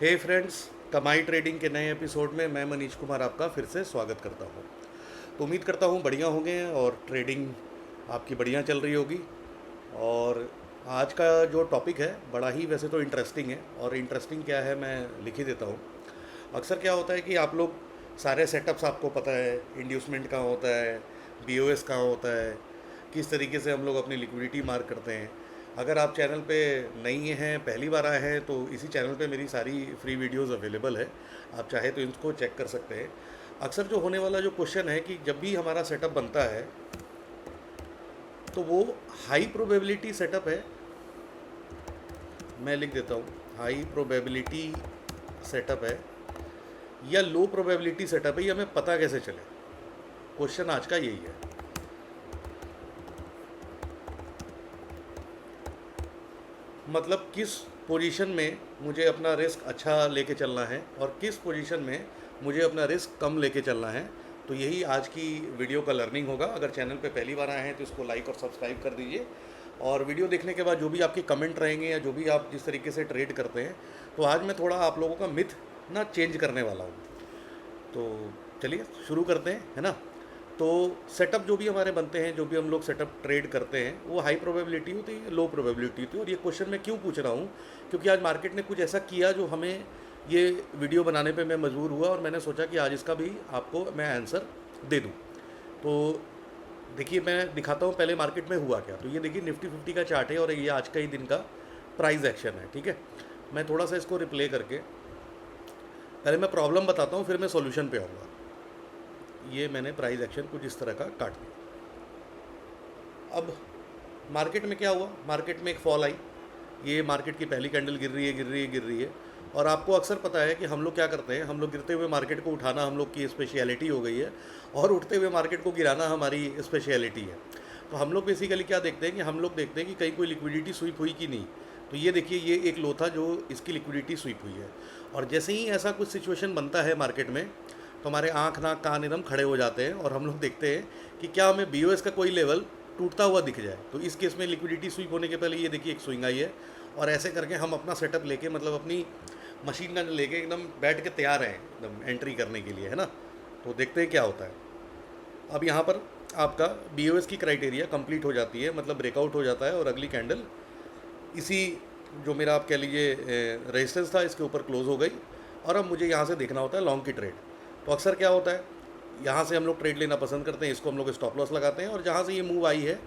हे friends, कमाई trading के नए एपिसोड में मैं मनीष कुमार आपका फिर से स्वागत करता हूं। तो उम्मीद करता हूं बढ़िया होंगे और ट्रेडिंग आपकी बढ़िया चल रही होगी। और आज का जो टॉपिक है बड़ा ही वैसे तो इंटरेस्टिंग है, और इंटरेस्टिंग क्या है मैं लिख ही देता हूं। अक्सर क्या होता है कि आप लोग सारे सेटअप्स आपको पता है, इंड्यूसमेंट कहाँ होता है, बीओएस कहाँ होता है, किस तरीके से हम लोग अपनी लिक्विडिटी मार्क करते हैं। अगर आप चैनल पे नहीं हैं, पहली बार आए हैं, तो इसी चैनल पे मेरी सारी फ्री वीडियोस अवेलेबल है, आप चाहे तो इनको चेक कर सकते हैं। अक्सर जो होने वाला जो क्वेश्चन है कि जब भी हमारा सेटअप बनता है तो वो हाई प्रोबेबिलिटी सेटअप है, मैं लिख देता हूँ, हाई प्रोबेबिलिटी सेटअप है या लो प्रोबेबिलिटी सेटअप है, ये हमें पता कैसे चले। क्वेश्चन आज का यही है। मतलब किस पोजीशन में मुझे अपना रिस्क अच्छा लेके चलना है और किस पोजीशन में मुझे अपना रिस्क कम लेके चलना है। तो यही आज की वीडियो का लर्निंग होगा। अगर चैनल पे पहली बार आए हैं तो इसको लाइक और सब्सक्राइब कर दीजिए। और वीडियो देखने के बाद जो भी आपके कमेंट रहेंगे या जो भी आप जिस तरीके से ट्रेड करते हैं, तो आज मैं थोड़ा आप लोगों का मिथ ना चेंज करने वाला हूँ। तो चलिए शुरू करते हैं, है ना। तो सेटअप जो भी हमारे बनते हैं, जो भी हम लोग सेटअप ट्रेड करते हैं, वो हाई प्रोबेबिलिटी होती है, लो प्रोबेबिलिटी होती है। और ये क्वेश्चन मैं क्यों पूछ रहा हूँ, क्योंकि आज मार्केट ने कुछ ऐसा किया जो हमें ये वीडियो बनाने पे मैं मजबूर हुआ, और मैंने सोचा कि आज इसका भी आपको मैं आंसर दे दूँ। तो देखिए मैं दिखाता हूँ पहले मार्केट में हुआ क्या। तो ये देखिए निफ्टी 50 का चार्ट है और ये आज का ही दिन का प्राइस एक्शन है, ठीक है। मैं थोड़ा सा इसको रिप्ले करके पहले मैं प्रॉब्लम बताता हूँ, फिर मैं सॉल्यूशन पे आऊँगा। ये मैंने प्राइस एक्शन कुछ इस तरह का काट दिया। अब मार्केट में क्या हुआ, मार्केट में एक फॉल आई। ये मार्केट की पहली कैंडल गिर रही है, गिर रही है, गिर रही है। और आपको अक्सर पता है कि हम लोग क्या करते हैं, हम लोग गिरते हुए मार्केट को उठाना हम लोग की स्पेशलिटी हो गई है, और उठते हुए मार्केट को गिराना हमारी स्पेशलिटी है। तो हम लोग बेसिकली क्या देखते हैं कि हम लोग देखते हैं कि कहीं कोई लिक्विडिटी स्वीप हुई कि नहीं। तो ये देखिए, ये एक लो था जो इसकी लिक्विडिटी स्वीप हुई है। और जैसे ही ऐसा कुछ सिचुएशन बनता है मार्केट में, तो हमारे आँख नाक कान एकदम खड़े हो जाते हैं और हम लोग देखते हैं कि क्या हमें बीओएस का कोई लेवल टूटता हुआ दिख जाए। तो इस केस में लिक्विडिटी स्वीप होने के पहले ये देखिए एक स्विंग आई है, और ऐसे करके हम अपना सेटअप लेके, मतलब अपनी मशीन गन लेके एकदम बैठ के तैयार हैं एकदम एंट्री करने के लिए, है ना। तो देखते हैं क्या होता है। अब यहाँ पर आपका बीओएस की क्राइटेरिया कंप्लीट हो जाती है, मतलब ब्रेकआउट हो जाता है, और अगली कैंडल इसी जो मेरा आप कह लीजिए रेजिस्टेंस था, इसके ऊपर क्लोज हो गई। और अब मुझे यहाँ से देखना होता है लॉन्ग की ट्रेड। तो अक्सर क्या होता है, यहाँ से हम लोग ट्रेड लेना पसंद करते हैं, इसको हम लोग स्टॉप लॉस लगाते हैं। और जहाँ से ये मूव आई है,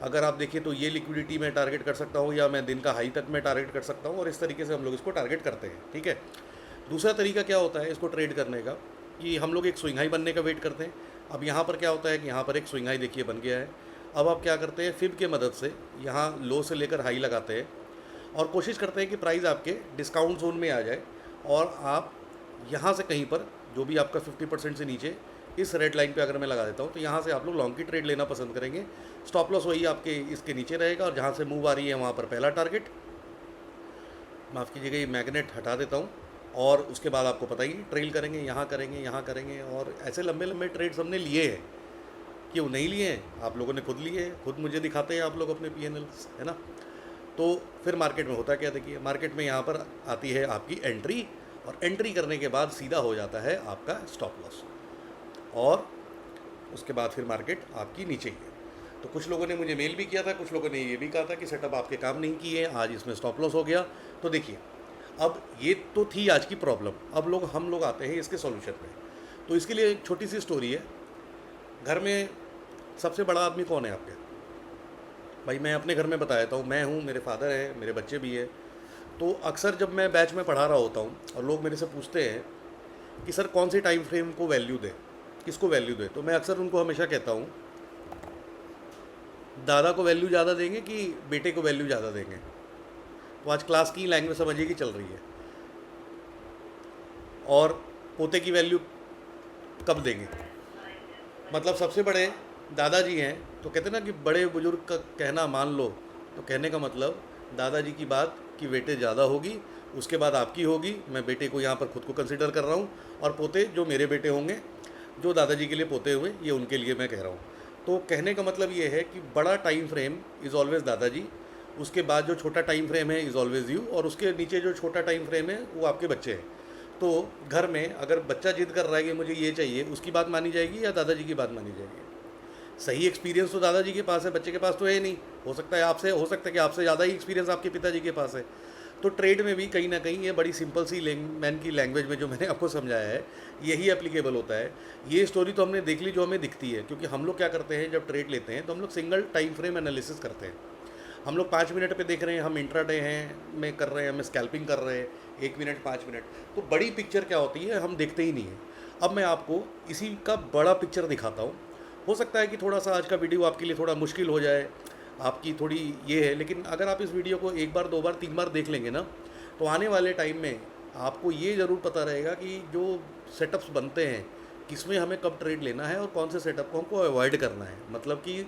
अगर आप देखिए तो ये लिक्विडिटी मैं टारगेट कर सकता हूँ, या मैं दिन का हाई तक मैं टारगेट कर सकता हूँ, और इस तरीके से हम लोग इसको टारगेट करते हैं, ठीक है। दूसरा तरीका क्या होता है इसको ट्रेड करने का, कि हम लोग एक स्विंग हाई बनने का वेट करते हैं। अब यहाँ पर क्या होता है कि यहाँ पर एक स्विंग हाई देखिए बन गया है। अब आप क्या करते हैं, फिब के मदद से यहाँ लो से लेकर हाई लगाते हैं, और कोशिश करते हैं कि प्राइस आपके डिस्काउंट जोन में आ जाए, और आप यहाँ से कहीं पर जो भी आपका 50% से नीचे इस रेड लाइन पे अगर मैं लगा देता हूँ, तो यहाँ से आप लोग लॉन्ग की ट्रेड लेना पसंद करेंगे। स्टॉप लॉस वही आपके इसके नीचे रहेगा, और जहाँ से मूव आ रही है वहाँ पर पहला टारगेट, माफ़ कीजिएगा ये मैग्नेट हटा देता हूँ। और उसके बाद आपको पता ही ट्रेल करेंगे, यहाँ करेंगे, यहाँ करेंगे, और ऐसे लंबे लंबे ट्रेड्स हमने लिए हैं। क्यों नहीं लिए हैं, आप लोगों ने खुद लिए हैं, खुद मुझे दिखाते हैं आप लोग अपने PNLs, है ना। तो फिर मार्केट में होता क्या, देखिए मार्केट में यहाँ पर आती है आपकी एंट्री, और एंट्री करने के बाद सीधा हो जाता है आपका स्टॉप लॉस, और उसके बाद फिर मार्केट आपकी नीचे ही है। तो कुछ लोगों ने मुझे मेल भी किया था, कुछ लोगों ने ये भी कहा था कि सेटअप आपके काम नहीं किए, आज इसमें स्टॉप लॉस हो गया। तो देखिए, अब ये तो थी आज की प्रॉब्लम। अब हम लोग आते हैं इसके सॉल्यूशन पे। तो इसके लिए एक छोटी सी स्टोरी है। घर में सबसे बड़ा आदमी कौन है आपके? भाई मैं अपने घर में बता देता हूँ, मैं हूँ, मेरे फादर हैं, मेरे बच्चे भी हैं। तो अक्सर जब मैं बैच में पढ़ा रहा होता हूँ और लोग मेरे से पूछते हैं कि सर कौन से टाइम फ्रेम को वैल्यू दे, किसको वैल्यू दे, तो मैं अक्सर उनको हमेशा कहता हूँ, दादा को वैल्यू ज़्यादा देंगे कि बेटे को वैल्यू ज़्यादा देंगे। तो आज क्लास की लैंग्वेज समझिए कि चल रही है। और पोते की वैल्यू कब देंगे, मतलब सबसे बड़े दादाजी हैं, तो कहते हैं ना कि बड़े बुजुर्ग का कहना मान लो। तो कहने का मतलब दादाजी की बात की वेटेज ज़्यादा होगी, उसके बाद आपकी होगी। मैं बेटे को यहाँ पर खुद को कंसिडर कर रहा हूँ, और पोते जो मेरे बेटे होंगे, जो दादाजी के लिए पोते हुए, ये उनके लिए मैं कह रहा हूँ। तो कहने का मतलब ये है कि बड़ा टाइम फ्रेम इज़ ऑलवेज दादाजी, उसके बाद जो छोटा टाइम फ्रेम है इज़ ऑलवेज यू, और उसके नीचे जो छोटा टाइम फ्रेम है वो आपके बच्चे हैं। तो घर में अगर बच्चा जिद कर रहा है कि मुझे ये चाहिए, उसकी बात मानी जाएगी या दादाजी की बात मानी जाएगी? सही एक्सपीरियंस तो दादाजी के पास है, बच्चे के पास तो है नहीं। हो सकता है कि आपसे ज़्यादा ही एक्सपीरियंस आपके पिताजी के पास है। तो ट्रेड में भी कहीं ना कहीं ये बड़ी सिंपल सी मैन की लैंग्वेज में जो मैंने आपको समझाया है यही एप्लीकेबल होता है। ये स्टोरी तो हमने देख ली जो हमें दिखती है, क्योंकि हम लोग क्या करते हैं जब ट्रेड लेते हैं तो हम लोग सिंगल टाइम फ्रेम एनालिसिस करते हैं। हम लोग 5 मिनट पे देख रहे हैं, हम इंट्राडे हैं में कर रहे हैं, हम स्कैल्पिंग कर रहे हैं 1 मिनट 5 मिनट। तो बड़ी पिक्चर क्या होती है हम देखते ही नहीं हैं। अब मैं आपको इसी का बड़ा पिक्चर दिखाता हूँ। हो सकता है कि थोड़ा सा आज का वीडियो आपके लिए थोड़ा मुश्किल हो जाए, आपकी थोड़ी ये है, लेकिन अगर आप इस वीडियो को एक बार 2 बार 3 बार देख लेंगे ना, तो आने वाले टाइम में आपको ये ज़रूर पता रहेगा कि जो सेटअप्स बनते हैं किसमें हमें कब ट्रेड लेना है और कौन से सेटअप को हमको अवॉइड करना है। मतलब कि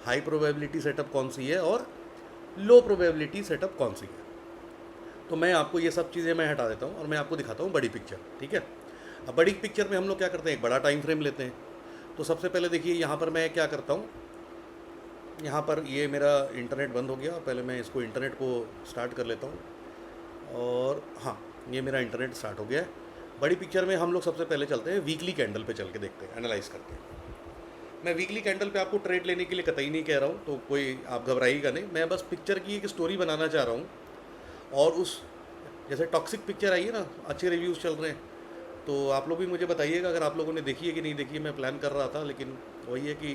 हाई प्रोबेबिलिटी सेटअप कौन सी है और लो प्रोबेबिलिटी सेटअप कौन सी है। तो मैं आपको ये सब चीज़ें मैं हटा देता हूँ और मैं आपको दिखाता हूँ बड़ी पिक्चर, ठीक है। अब बड़ी पिक्चर में हम लोग क्या करते हैं, एक बड़ा टाइम फ्रेम लेते हैं। तो सबसे पहले देखिए यहाँ पर मैं क्या करता हूँ, यहाँ पर ये मेरा इंटरनेट बंद हो गया, पहले मैं इसको इंटरनेट को स्टार्ट कर लेता हूँ। और हाँ, ये मेरा इंटरनेट स्टार्ट हो गया है। बड़ी पिक्चर में हम लोग सबसे पहले चलते हैं वीकली कैंडल पे चल के देखते हैं, एनालाइज करके। मैं वीकली कैंडल पे आपको ट्रेड लेने के लिए कतई नहीं कह रहा हूँ, तो कोई आप घबराइएगा नहीं। मैं बस पिक्चर की एक स्टोरी बनाना चाह रहा हूँ। और उस जैसे टॉक्सिक पिक्चर आई है ना, अच्छे रिव्यूज़ चल रहे हैं, तो आप लोग भी मुझे बताइएगा अगर आप लोगों ने देखी है कि नहीं देखी है। मैं प्लान कर रहा था लेकिन वही है कि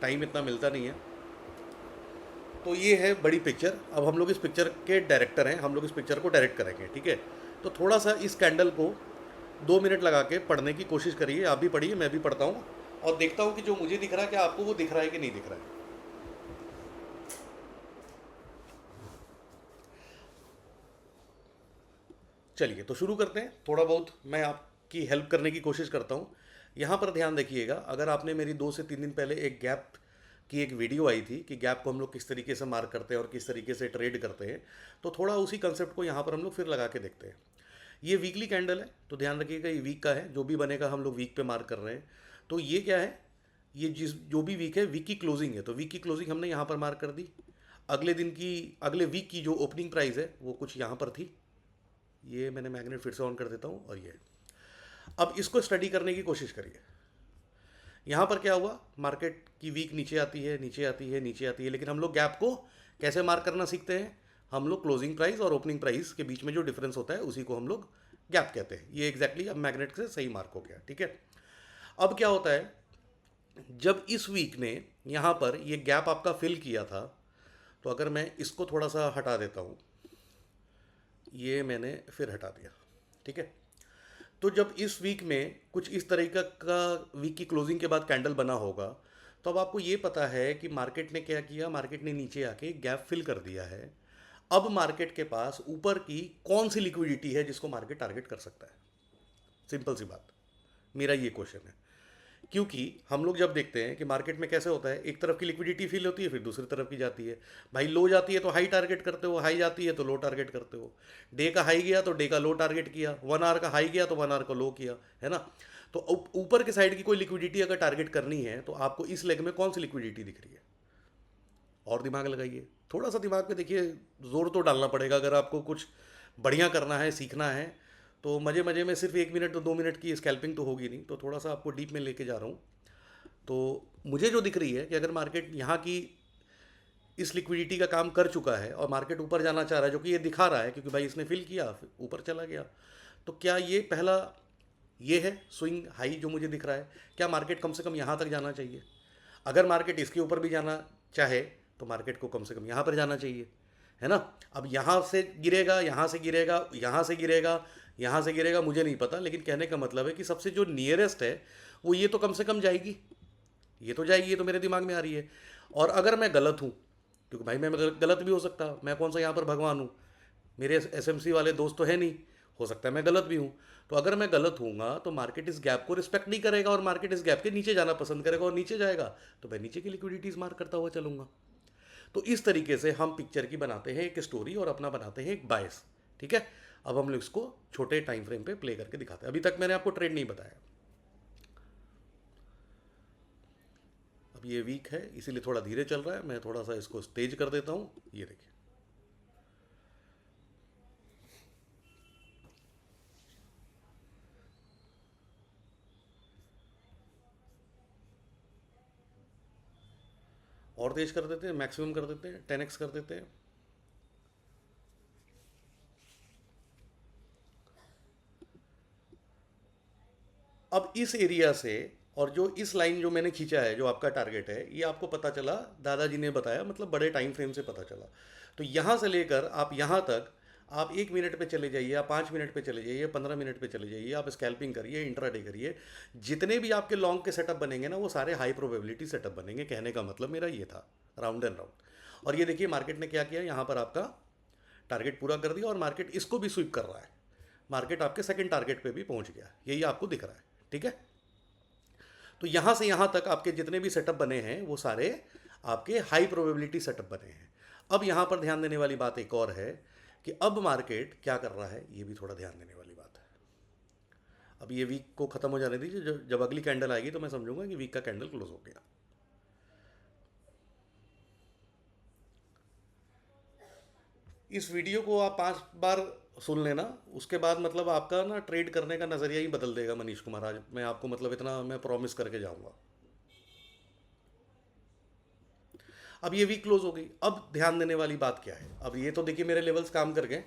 टाइम इतना मिलता नहीं है। तो ये है बड़ी पिक्चर। अब हम लोग इस पिक्चर के डायरेक्टर हैं, हम लोग इस पिक्चर को डायरेक्ट करेंगे, ठीक है। तो थोड़ा सा इस कैंडल को 2 मिनट लगा के पढ़ने की कोशिश करिए। आप भी पढ़िए, मैं भी पढ़ता हूँ और देखता हूँ कि जो मुझे दिख रहा है क्या आपको वो दिख रहा है कि नहीं दिख रहा है। चलिए तो शुरू करते हैं। थोड़ा बहुत मैं आपकी हेल्प करने की कोशिश करता हूँ। यहाँ पर ध्यान रखिएगा, अगर आपने मेरी 2 से 3 दिन पहले एक गैप की एक वीडियो आई थी कि गैप को हम लोग किस तरीके से मार्क करते हैं और किस तरीके से ट्रेड करते हैं, तो थोड़ा उसी कंसेप्ट को यहाँ पर हम लोग फिर लगा के देखते हैं। ये वीकली कैंडल है, तो ध्यान रखिएगा ये वीक का है, जो भी बनेगा हम लोग वीक पे मार्क कर रहे हैं। तो ये क्या है, ये जो भी वीक है, वीक की क्लोजिंग है, तो वीक की क्लोजिंग हमने यहाँ पर मार्क कर दी। अगले वीक की जो ओपनिंग प्राइस है वो कुछ यहाँ पर थी। ये मैंने मैग्नेट फिर से ऑन कर देता हूँ और ये अब इसको स्टडी करने की कोशिश करिए। यहाँ पर क्या हुआ, मार्केट की वीक नीचे आती है, नीचे आती है, नीचे आती है, लेकिन हम लोग गैप को कैसे मार्क करना सीखते हैं, हम लोग क्लोजिंग प्राइस और ओपनिंग प्राइस के बीच में जो डिफरेंस होता है उसी को हम लोग गैप कहते हैं। ये एग्जैक्टली अब मैग्नेट से सही मार्क हो गया, ठीक है। अब क्या होता है, जब इस वीक ने यहाँ पर ये गैप आपका फिल किया था, तो अगर मैं इसको थोड़ा सा हटा देता हूँ, ये मैंने फिर हटा दिया, ठीक है। तो जब इस वीक में कुछ इस तरीका का वीक की क्लोजिंग के बाद कैंडल बना होगा, तो अब आपको ये पता है कि मार्केट ने क्या किया, मार्केट ने नीचे आके गैप फिल कर दिया है। अब मार्केट के पास ऊपर की कौन सी लिक्विडिटी है जिसको मार्केट टारगेट कर सकता है। सिंपल सी बात, मेरा ये क्वेश्चन है। क्योंकि हम लोग जब देखते हैं कि मार्केट में कैसे होता है, एक तरफ की लिक्विडिटी फिल होती है, फिर दूसरी तरफ की जाती है। भाई लो जाती है तो हाई टारगेट करते हो, हाई जाती है तो लो टारगेट करते हो। डे का हाई गया तो डे का लो टारगेट किया, 1 आवर का हाई गया तो 1 आवर का लो किया, है ना। तो ऊपर के साइड की कोई लिक्विडिटी अगर टारगेट करनी है तो आपको इस लेग में कौन सी लिक्विडिटी दिख रही है, और दिमाग लगाइए। थोड़ा सा दिमाग पे देखिए, जोर तो डालना पड़ेगा अगर आपको कुछ बढ़िया करना है, सीखना है। तो मज़े मज़े में सिर्फ 1 मिनट तो 2 मिनट की स्कैल्पिंग तो होगी नहीं, तो थोड़ा सा आपको डीप में लेके जा रहा हूँ। तो मुझे जो दिख रही है कि अगर मार्केट यहाँ की इस लिक्विडिटी का काम कर चुका है और मार्केट ऊपर जाना चाह रहा है, जो कि ये दिखा रहा है क्योंकि भाई इसने फिल किया फिर ऊपर चला गया, तो क्या ये पहला ये है स्विंग हाई जो मुझे दिख रहा है, क्या मार्केट कम से कम यहाँ तक जाना चाहिए। अगर मार्केट इसके ऊपर भी जाना चाहे तो मार्केट को कम से कम यहाँ पर जाना चाहिए, है ना। अब यहाँ से गिरेगा, यहाँ से गिरेगा, यहाँ से गिरेगा, यहाँ से गिरेगा, मुझे नहीं पता, लेकिन कहने का मतलब है कि सबसे जो नियरेस्ट है वो ये तो कम से कम जाएगी, ये तो जाएगी, ये तो मेरे दिमाग में आ रही है। और अगर मैं गलत हूँ, क्योंकि भाई मैं गलत भी हो सकता, मैं कौन सा यहाँ पर भगवान हूँ, मेरे एसएमसी वाले दोस्त तो है नहीं, हो सकता है मैं गलत भी हूँ। तो अगर मैं गलत हूँगा तो मार्केट इस गैप को रिस्पेक्ट नहीं करेगा और मार्केट इस गैप के नीचे जाना पसंद करेगा, और नीचे जाएगा तो मैं नीचे की लिक्विडिटीज मार्क करता हुआ चलूँगा। तो इस तरीके से हम पिक्चर की बनाते हैं एक स्टोरी और अपना बनाते हैं एक बायस, ठीक है। अब हम लोग इसको छोटे टाइम फ्रेम पे प्ले करके दिखाते हैं। अभी तक मैंने आपको ट्रेड नहीं बताया। अब ये वीक है इसीलिए थोड़ा धीरे चल रहा है, मैं थोड़ा सा इसको तेज कर देता हूँ। ये देखिए, और तेज कर देते हैं, मैक्सिमम कर देते हैं, 10x कर देते हैं। अब इस एरिया से और जो इस लाइन जो मैंने खींचा है, जो आपका टारगेट है, ये आपको पता चला, दादाजी ने बताया, मतलब बड़े टाइम फ्रेम से पता चला। तो यहाँ से लेकर आप यहाँ तक आप 1 मिनट पे चले जाइए, आप 5 मिनट पे चले जाइए, 15 मिनट पे चले जाइए, आप स्कैल्पिंग करिए, इंट्राडे करिए। जितने भी आपके लॉन्ग के सेटअप बनेंगे ना, वो सारे हाई प्रोबेबिलिटी सेटअप बनेंगे। कहने का मतलब मेरा ये था, राउंड एंड राउंड। और ये देखिए मार्केट ने क्या किया, यहाँ पर आपका टारगेट पूरा कर दिया और मार्केट इसको भी स्वीप कर रहा है। मार्केट आपके सेकंड टारगेट पे भी पहुंच गया, यही आपको दिख रहा है। ठीक है, तो यहाँ से यहाँ तक आपके जितने भी सेटअप बने हैं वो सारे आपके हाई प्रोबेबिलिटी सेटअप बने हैं। अब यहाँ पर ध्यान देने वाली बात एक और है कि अब मार्केट क्या कर रहा है, ये भी थोड़ा ध्यान देने वाली बात है। अब ये वीक को ख़त्म हो जाने दीजिए, जब अगली कैंडल आएगी तो मैं समझूंगा कि वीक का कैंडल क्लोज हो गया। इस वीडियो को आप 5 बार सुन लेना, उसके बाद मतलब आपका ना ट्रेड करने का नज़रिया ही बदल देगा मनीष कुमार। आज मैं आपको मतलब इतना मैं प्रॉमिस करके जाऊंगा। अब ये वीक क्लोज हो गई। अब ध्यान देने वाली बात क्या है, अब ये तो देखिए मेरे लेवल्स काम कर गए।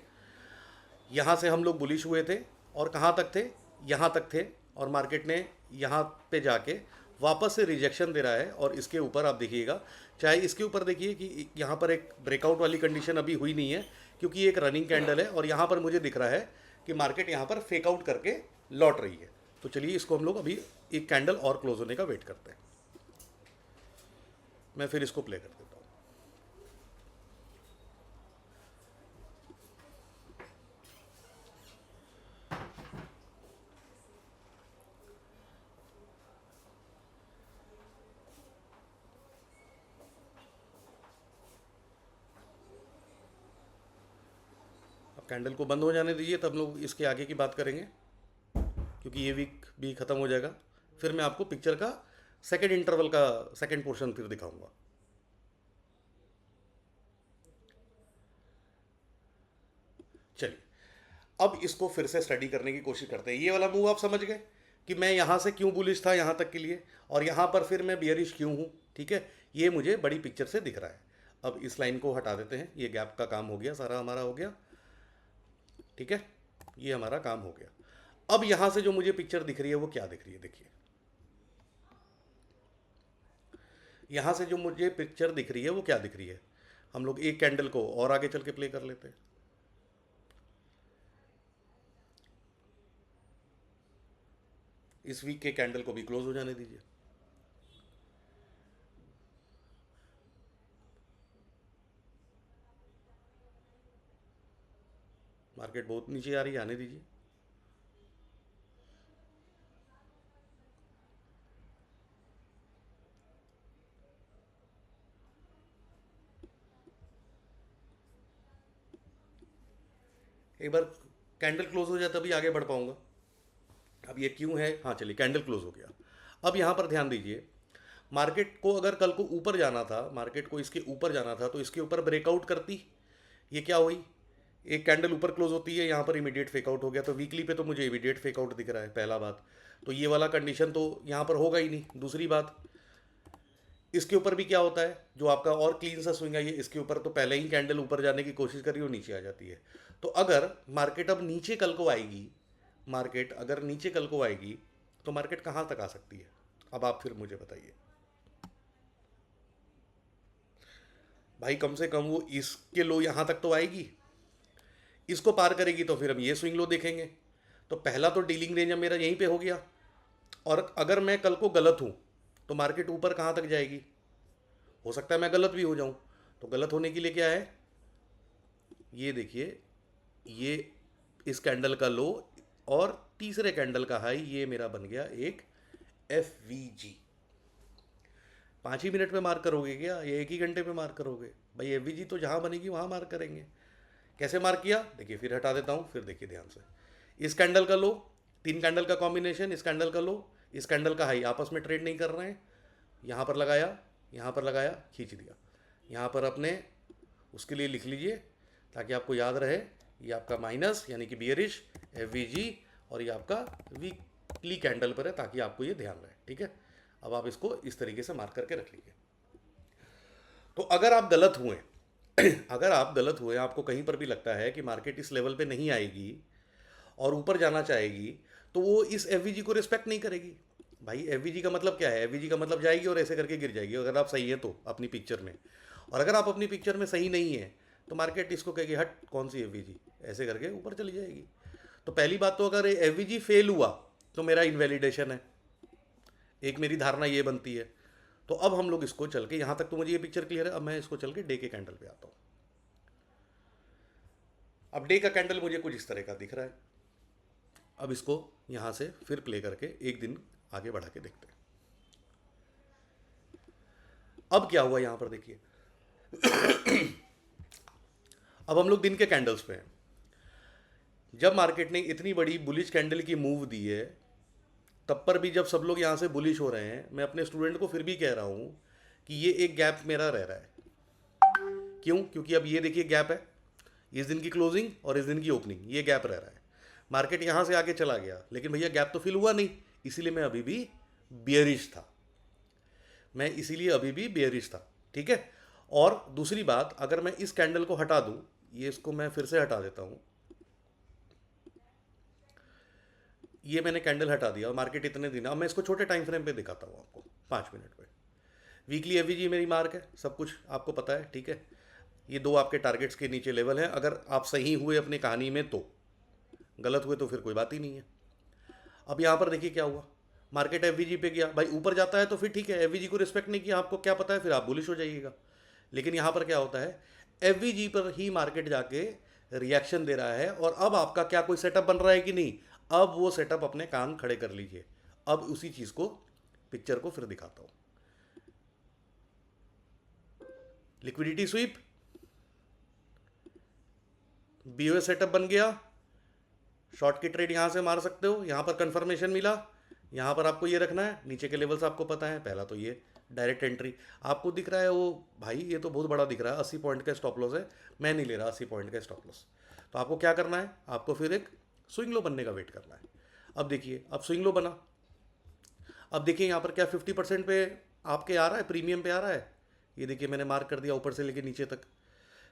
यहाँ से हम लोग बुलिश हुए थे और कहाँ तक थे, यहाँ तक थे, और मार्केट ने यहाँ पे जाके वापस से रिजेक्शन दे रहा है। और इसके ऊपर आप देखिएगा, चाहे इसके ऊपर देखिए कि यहाँ पर एक ब्रेकआउट वाली कंडीशन अभी हुई नहीं है, क्योंकि ये एक रनिंग कैंडल है और यहाँ पर मुझे दिख रहा है कि मार्केट यहाँ पर फेक आउट करके लौट रही है। तो चलिए इसको हम लोग अभी एक कैंडल और क्लोज होने का वेट करते हैं। मैं फिर इसको प्ले कर देता हूँ। अब कैंडल को बंद हो जाने दीजिए, तब लोग इसके आगे की बात करेंगे, क्योंकि ये वीक भी ख़त्म हो जाएगा। फिर मैं आपको पिक्चर का सेकेंड इंटरवल का सेकेंड पोर्शन फिर दिखाऊंगा। चलिए अब इसको फिर से स्टडी करने की कोशिश करते हैं। ये वाला मूव आप समझ गए कि मैं यहाँ से क्यों बुलिश था यहाँ तक के लिए, और यहाँ पर फिर मैं बियरिश क्यों हूँ। ठीक है, ये मुझे बड़ी पिक्चर से दिख रहा है। अब इस लाइन को हटा देते हैं, ये गैप का काम हो गया, सारा हमारा हो गया। ठीक है, ये हमारा काम हो गया। अब यहाँ से जो मुझे पिक्चर दिख रही है वो क्या दिख रही है, देखिए यहाँ से जो मुझे पिक्चर दिख रही है वो क्या दिख रही है। हम लोग एक कैंडल को और आगे चल के प्ले कर लेते हैं। इस वीक के कैंडल को भी क्लोज हो जाने दीजिए। मार्केट बहुत नीचे आ रही है, आने दीजिए। एक बार कैंडल क्लोज हो जाए तभी आगे बढ़ पाऊंगा। अब ये क्यों है, हाँ चलिए कैंडल क्लोज हो गया। अब यहाँ पर ध्यान दीजिए, मार्केट को अगर कल को ऊपर जाना था, मार्केट को इसके ऊपर जाना था, तो इसके ऊपर ब्रेकआउट करती। ये क्या हुई, एक कैंडल ऊपर क्लोज होती है, यहाँ पर इमीडिएट फेकआउट हो गया। तो वीकली पे तो मुझे इमीडिएट फेकआउट दिख रहा है, पहला बात। तो ये वाला कंडीशन तो यहाँ पर होगा ही नहीं। दूसरी बात, इसके ऊपर भी क्या होता है, जो आपका और क्लीन सा स्विंग है, ये इसके ऊपर तो पहले ही कैंडल ऊपर जाने की कोशिश करी और नीचे आ जाती है। तो अगर मार्केट अब नीचे कल को आएगी, मार्केट अगर नीचे कल को आएगी तो मार्केट कहाँ तक आ सकती है, अब आप फिर मुझे बताइए भाई। कम से कम वो इसके लो यहाँ तक तो आएगी, इसको पार करेगी तो फिर हम ये स्विंग लो देखेंगे। तो पहला तो डीलिंग रेंज मेरा यहीं पे हो गया। और अगर मैं कल को गलत हूँ तो मार्केट ऊपर कहाँ तक जाएगी, हो सकता है मैं गलत भी हो जाऊँ। तो गलत होने के लिए क्या है, ये देखिए, ये इस कैंडल का लो और तीसरे कैंडल का हाई, ये मेरा बन गया एक FVG। 5 ही मिनट में मार्क करोगे क्या, या एक ही घंटे में मार्क करोगे भाई। FVG तो जहाँ बनेगी वहाँ मार्क करेंगे। कैसे मार्क किया, देखिए फिर हटा देता हूँ, फिर देखिए ध्यान से। इस कैंडल का लो, 3 कैंडल का कॉम्बिनेशन, इस कैंडल का लो, इस कैंडल का हाई, आपस में ट्रेड नहीं कर रहे हैं। यहाँ पर लगाया, यहाँ पर लगाया, खींच दिया। यहाँ पर अपने उसके लिए लिख लीजिए ताकि आपको याद रहे, ये आपका माइनस यानी कि बियरिश FVG, और ये आपका वीकली कैंडल पर है ताकि आपको ये ध्यान रहे, ठीक है। अब आप इसको इस तरीके से मार्क करके रख लीजिए। तो अगर आप गलत हुए अगर आप गलत हुए, आपको कहीं पर भी लगता है कि मार्केट इस लेवल पे नहीं आएगी और ऊपर जाना चाहेगी, तो वो इस FVG को रिस्पेक्ट नहीं करेगी। भाई FVG का मतलब क्या है? FVG का मतलब जाएगी और ऐसे करके गिर जाएगी अगर आप सही है तो अपनी पिक्चर में, और अगर आप अपनी पिक्चर में सही नहीं है तो मार्केट इसको कहेगी हट कौन सी FVG, ऐसे करके ऊपर चली जाएगी। तो पहली बात तो अगर FVG फेल हुआ तो मेरा इनवैलिडेशन है, एक मेरी धारणा ये बनती है। तो अब हम लोग इसको चल के, यहाँ तक तो मुझे ये पिक्चर क्लियर है। अब मैं इसको चल के डे के कैंडल पे आता हूँ। अब डे का कैंडल मुझे कुछ इस तरह का दिख रहा है। अब इसको यहाँ से फिर प्ले करके एक दिन आगे बढ़ा के देखते हैं। अब क्या हुआ यहाँ पर देखिए। अब हम लोग दिन के कैंडल्स पे हैं। जब मार्केट ने इतनी बड़ी बुलिश कैंडल की मूव दी है, तब पर भी जब सब लोग यहाँ से बुलिश हो रहे हैं, मैं अपने स्टूडेंट को फिर भी कह रहा हूँ कि ये एक गैप मेरा रह रहा है। क्यों? क्योंकि अब ये देखिए गैप है, इस दिन की क्लोजिंग और इस दिन की ओपनिंग, ये गैप रह रहा है। मार्केट यहाँ से आके चला गया, लेकिन भैया गैप तो फिल हुआ नहीं, इसीलिए मैं अभी भी बियरिश था। मैं इसीलिए अभी भी बियरिश था, ठीक है। और दूसरी बात, अगर मैं इस कैंडल को हटा दूं, ये इसको मैं फिर से हटा देता हूं, ये मैंने कैंडल हटा दिया और मार्केट इतने दिन, अब मैं इसको छोटे टाइम फ्रेम पे दिखाता हूं आपको 5 मिनट पे। वीकली FVG मेरी मार्क है, सब कुछ आपको पता है, ठीक है। ये दो आपके टारगेट्स के नीचे लेवल हैं। अगर आप सही हुए अपनी कहानी में तो, गलत हुए तो फिर कोई बात ही नहीं है। अब यहाँ पर देखिए क्या हुआ, मार्केट FVG पे गया, भाई ऊपर जाता है तो फिर ठीक है, FVG को रिस्पेक्ट नहीं किया, आपको क्या पता है, फिर आप बुलिश हो जाइएगा। लेकिन यहाँ पर क्या होता है, FVG पर ही मार्केट जाके रिएक्शन दे रहा है, और अब आपका क्या कोई सेटअप बन रहा है कि नहीं? अब वो सेटअप अपने कान खड़े कर लीजिए। अब उसी चीज़ को, पिक्चर को फिर दिखाता हूँ। लिक्विडिटी स्वीप, BOS सेटअप बन गया, शॉर्ट की ट्रेड यहाँ से मार सकते हो। यहाँ पर कंफर्मेशन मिला, यहाँ पर आपको ये रखना है, नीचे के लेवल्स आपको पता है। पहला तो ये डायरेक्ट एंट्री आपको दिख रहा है, वो भाई ये तो बहुत बड़ा दिख रहा है, 80 पॉइंट का स्टॉप लॉस है, मैं नहीं ले रहा 80 पॉइंट का स्टॉप लॉस। तो आपको क्या करना है, आपको फिर एक स्विंग लो बनने का वेट करना है। अब देखिए, अब स्विंग लो बना, अब देखिए यहाँ पर क्या 50% पे आपके आ रहा है, प्रीमियम पे आ रहा है। ये देखिए मैंने मार्क कर दिया ऊपर से लेके नीचे तक,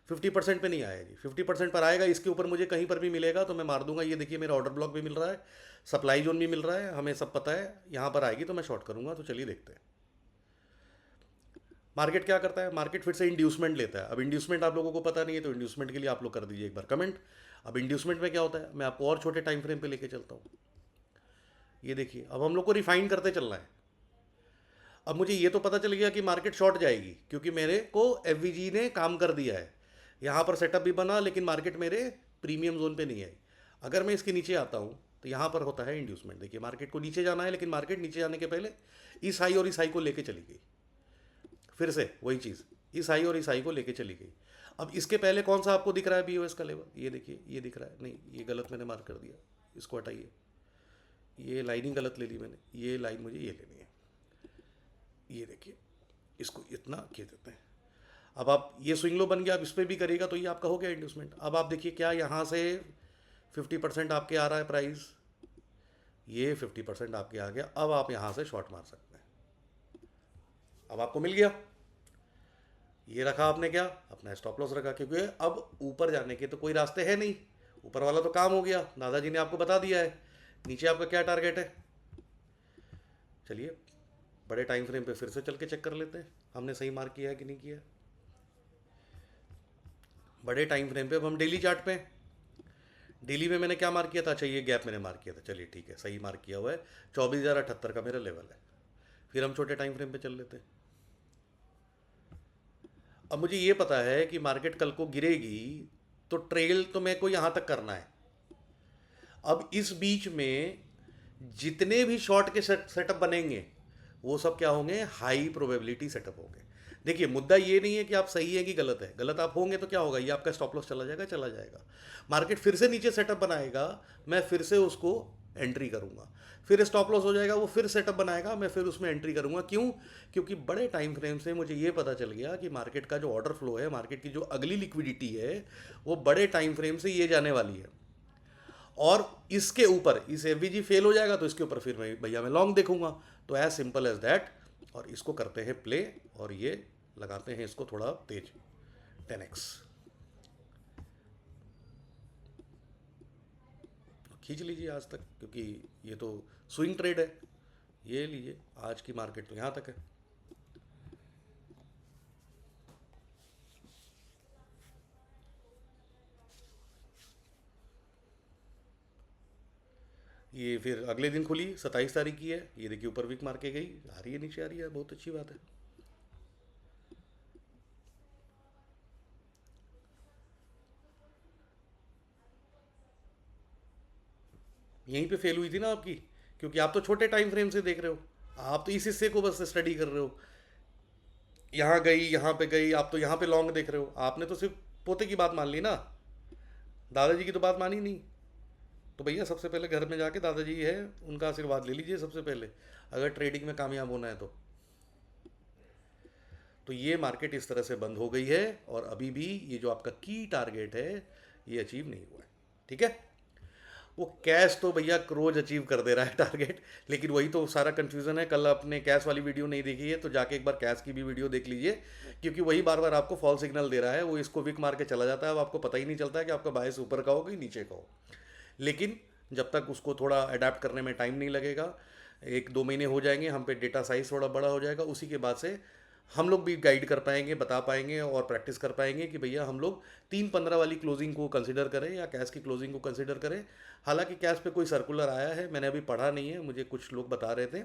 50% पे नहीं आया जी, 50% पर आएगा। इसके ऊपर मुझे कहीं पर भी मिलेगा तो मैं मार दूंगा। ये देखिए मेरा ऑर्डर ब्लॉक भी मिल रहा है, सप्लाई जोन भी मिल रहा है, हमें सब पता है। यहाँ पर आएगी तो मैं शॉर्ट करूंगा। तो चलिए देखते हैं मार्केट क्या करता है। मार्केट फिर से इंड्यूसमेंट लेता है। अब इंड्यूसमेंट आप लोगों को पता नहीं है, तो इंड्यूसमेंट के लिए आप लोग कर दीजिए एक बार कमेंट। अब इंड्यूसमेंट में क्या होता है, मैं आपको और छोटे टाइम फ्रेम पे लेके चलता हूँ। ये देखिए, अब हम लोग को रिफाइन करते चलना है। अब मुझे ये तो पता चल गया कि मार्केट शॉर्ट जाएगी, क्योंकि मेरे को FVG ने काम कर दिया है। यहाँ पर सेटअप भी बना, लेकिन मार्केट मेरे प्रीमियम जोन पे नहीं आई। अगर मैं इसके नीचे आता हूँ तो यहाँ पर होता है इंड्यूसमेंट। देखिए मार्केट को नीचे जाना है, लेकिन मार्केट नीचे जाने के पहले इस हाई और इस हाई को लेके चली गई। फिर से वही चीज़, इस हाई और इस हाई को लेके चली गई। अब इसके पहले कौन सा आपको दिख रहा है BOS का लेवल? ये देखिए, ये दिख रहा है, नहीं ये गलत मैंने मार्क कर दिया, इसको हटाइए। ये लाइनिंग गलत ले ली मैंने, ये लाइन मुझे ये लेनी है। ये देखिए, इसको इतना कह देते हैं। अब आप ये स्विंग लो बन गया, अब इस पर भी करेगा तो ये आपका हो गया इंड्यूसमेंट। अब आप देखिए क्या यहाँ से 50% आपके आ रहा है प्राइस, ये 50% आपके आ गया। अब आप यहाँ से शॉर्ट मार सकते हैं। अब आपको मिल गया, ये रखा आपने क्या, अपना स्टॉप लॉस रखा, क्योंकि अब ऊपर जाने के तो कोई रास्ते है नहीं, ऊपर वाला तो काम हो गया, दादाजी ने आपको बता दिया है। नीचे आपका क्या टारगेट है, चलिए बड़े टाइम फ्रेम पे फिर से चल के चेक कर लेते हैं हमने सही मार्क किया है कि नहीं किया। बड़े टाइम फ्रेम पे अब हम डेली चार्ट पे, डेली में मैंने क्या मार्क किया था, अच्छा ये गैप मैंने मार्क किया था, चलिए ठीक है सही मार्क किया हुआ है, 24,078 का मेरा लेवल है। फिर हम छोटे टाइम फ्रेम पे चल लेते हैं। अब मुझे ये पता है कि मार्केट कल को गिरेगी, तो ट्रेल तो मेरे को यहाँ तक करना है। अब इस बीच में जितने भी शॉर्ट के सेटअप बनेंगे वो सब क्या होंगे, हाई प्रोबेबिलिटी सेटअप होंगे। देखिए मुद्दा ये नहीं है कि आप सही है कि गलत है, गलत आप होंगे तो क्या होगा, ये आपका स्टॉप लॉस चला जाएगा, चला जाएगा। मार्केट फिर से नीचे सेटअप बनाएगा, मैं फिर से उसको एंट्री करूँगा, फिर स्टॉप लॉस हो जाएगा, वो फिर सेटअप बनाएगा, मैं फिर उसमें एंट्री करूँगा। क्यों? क्योंकि बड़े टाइम फ्रेम से मुझे ये पता चल गया कि मार्केट का जो ऑर्डर फ्लो है, मार्केट की जो अगली लिक्विडिटी है, वो बड़े टाइम फ्रेम से ये जाने वाली है। और इसके ऊपर इस एफवीजी फेल हो जाएगा तो इसके ऊपर फिर मैं भैया मैं लॉन्ग देखूंगा। तो एज सिंपल एज दैट। और इसको करते हैं प्ले, और ये लगाते हैं इसको थोड़ा तेज 10x, खींच लीजिए आज तक, क्योंकि ये तो स्विंग ट्रेड है। ये लीजिए, आज की मार्केट तो यहाँ तक है। ये फिर अगले दिन खुली, 27 तारीख की है। ये देखिए ऊपर विक मार के गई, आ रही है नीचे आ रही है, बहुत अच्छी बात है। यहीं पे फेल हुई थी ना आपकी, क्योंकि आप तो छोटे टाइम फ्रेम से देख रहे हो, आप तो इस हिस्से को बस स्टडी कर रहे हो। यहाँ गई, यहाँ पे गई, आप तो यहाँ पे लॉन्ग देख रहे हो। आपने तो सिर्फ पोते की बात मान ली ना, दादाजी की तो बात मानी नहीं। तो भैया सबसे पहले घर में जाके दादाजी है उनका आशीर्वाद ले लीजिए सबसे पहले, अगर ट्रेडिंग में कामयाब होना है तो। तो ये मार्केट इस तरह से बंद हो गई है, और अभी भी ये जो आपका की टारगेट है ये अचीव नहीं हुआ है। ठीक है, वो कैश तो भैया रोज अचीव कर दे रहा है टारगेट, लेकिन वही तो सारा कंफ्यूजन है। कल आपने कैश वाली वीडियो नहीं देखी है तो जाके एक बार कैश की भी वीडियो देख लीजिए, क्योंकि वही बार बार आपको फॉल सिग्नल दे रहा है। वो इसको विक मार के चला जाता है, अब आपको पता ही नहीं चलता है कि आपका बायस ऊपर का हो कि नीचे का हो। लेकिन जब तक उसको थोड़ा अडेप्ट करने में टाइम नहीं लगेगा, 1-2 महीने हो जाएंगे, हम पे डेटा साइज थोड़ा बड़ा हो जाएगा, उसी के बाद से हम लोग भी गाइड कर पाएंगे, बता पाएंगे और प्रैक्टिस कर पाएंगे कि भैया हम लोग 3-15 वाली क्लोजिंग को कंसिडर करें या कैश की क्लोजिंग को कंसिडर करें। हालांकि कैश पे कोई सर्कुलर आया है, मैंने अभी पढ़ा नहीं है, मुझे कुछ लोग बता रहे थे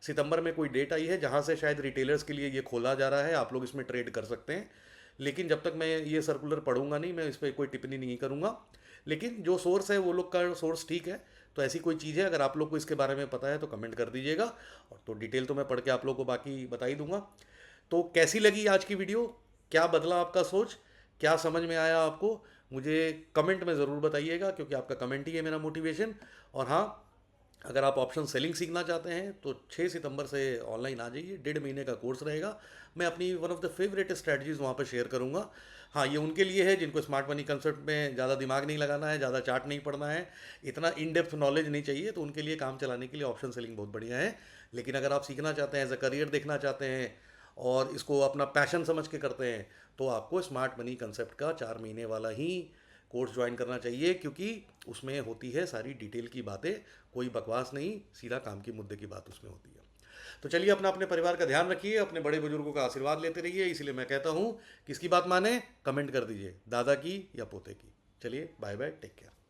सितंबर में कोई डेट आई है जहां से शायद रिटेलर्स के लिए ये खोला जा रहा है, आप लोग इसमें ट्रेड कर सकते हैं। लेकिन जब तक मैं ये सर्कुलर पढ़ूंगा नहीं, मैं इस पर कोई टिप्पणी नहीं करूंगा। लेकिन जो सोर्स है वो लोग का सोर्स ठीक है। तो ऐसी कोई चीज़ है, अगर आप लोग को इसके बारे में पता है तो कमेंट कर दीजिएगा, और तो डिटेल तो मैं पढ़ के आप लोग को बाकी बता ही दूंगा। तो कैसी लगी आज की वीडियो, क्या बदला आपका सोच, क्या समझ में आया आपको, मुझे कमेंट में ज़रूर बताइएगा, क्योंकि आपका कमेंट ही है मेरा मोटिवेशन। और हाँ, अगर आप ऑप्शन सेलिंग सीखना चाहते हैं तो 6 सितंबर से ऑनलाइन आ जाइए, 1.5 महीने का कोर्स रहेगा। मैं अपनी one of the favourite strategies वहाँ पर शेयर करूँगा। हाँ, ये उनके लिए है जिनको स्मार्ट मनी कंसेप्ट में ज़्यादा दिमाग नहीं लगाना है, ज़्यादा चार्ट नहीं पढ़ना है, इतना इन डेप्थ नॉलेज नहीं चाहिए, तो उनके लिए काम चलाने के लिए ऑप्शन सेलिंग बहुत बढ़िया है। लेकिन अगर आप सीखना चाहते हैं, एज अ करियर देखना चाहते हैं और इसको अपना पैशन समझ के करते हैं, तो आपको स्मार्ट मनी कंसेप्ट का 4 महीने वाला ही कोर्स ज्वाइन करना चाहिए, क्योंकि उसमें होती है सारी डिटेल की बातें, कोई बकवास नहीं, सीधा काम की मुद्दे की बात उसमें होती है। तो चलिए, अपना अपने परिवार का ध्यान रखिए, अपने बड़े बुजुर्गों का आशीर्वाद लेते रहिए। इसलिए मैं कहता हूँ, किसकी बात माने, कमेंट कर दीजिए, दादा की या पोते की। चलिए, बाय बाय, टेक केयर।